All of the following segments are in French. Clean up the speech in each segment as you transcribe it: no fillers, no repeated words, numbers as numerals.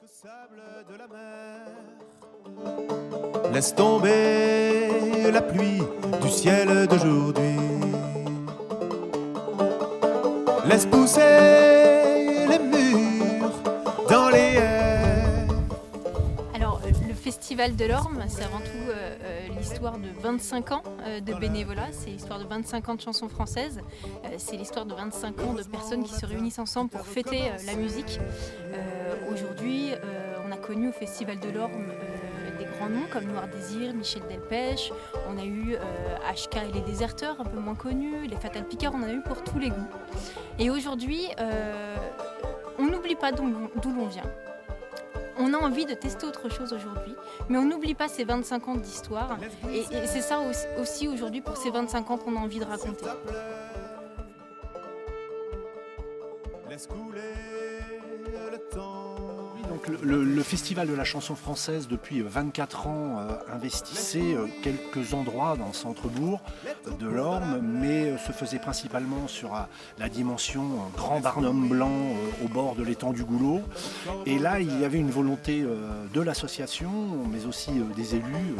Jusqu'au sable de la mer. Laisse tomber la pluie du ciel d'aujourd'hui. Laisse pousser les murs dans les haies. Alors, le Festival de l'Orme, c'est avant tout l'histoire de 25 ans de bénévolat, c'est l'histoire de 25 ans de chansons françaises, c'est l'histoire de 25 ans de personnes qui se réunissent ensemble pour fêter la musique. Aujourd'hui, on a connu au Festival de l'Orme des grands noms comme Noir Désir, Michel Delpech, on a eu HK et les Déserteurs, un peu moins connus, les Fatal Picard, on en a eu pour tous les goûts. Et aujourd'hui, on n'oublie pas d'où l'on vient. On a envie de tester autre chose aujourd'hui, mais on n'oublie pas ces 25 ans d'histoire. Et c'est ça aussi aujourd'hui, pour ces 25 ans qu'on a envie de raconter. Laisse couler le temps. Donc le Festival de la chanson française, depuis 24 ans, investissait quelques endroits dans le centre-bourg de l'Orme, mais se faisait principalement sur la dimension Grand Barnum Blanc au bord de l'étang du Goulot. Et là, il y avait une volonté de l'association, mais aussi des élus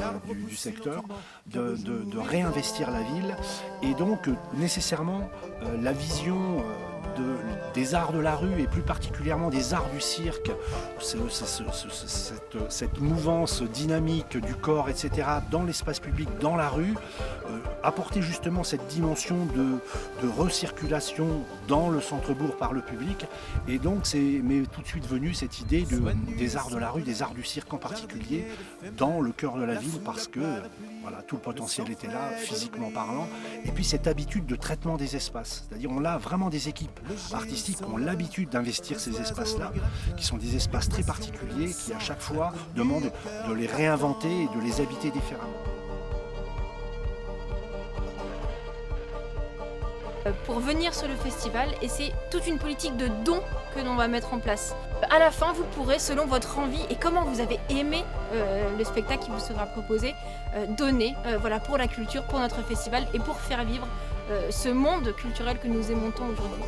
du secteur, de réinvestir la ville. Et donc, nécessairement, la vision des arts de la rue et plus particulièrement des arts du cirque, cette mouvance dynamique du corps, etc., dans l'espace public, dans la rue, apporter justement cette dimension de recirculation dans le centre-bourg par le public. Et donc m'est tout de suite venue cette idée des arts de la rue, des arts du cirque en particulier, dans le cœur de la ville, parce que voilà, tout le potentiel était là, physiquement parlant. Et puis cette habitude de traitement des espaces, c'est-à-dire on a vraiment des équipes artistiques qui ont l'habitude d'investir ces espaces-là, qui sont des espaces très particuliers, qui à chaque fois demandent de les réinventer et de les habiter différemment. Pour venir sur le festival, et c'est toute une politique de dons que l'on va mettre en place. À la fin, vous pourrez, selon votre envie et comment vous avez aimé le spectacle qui vous sera proposé, donner voilà, pour la culture, pour notre festival et pour faire vivre ce monde culturel que nous aimons tant aujourd'hui.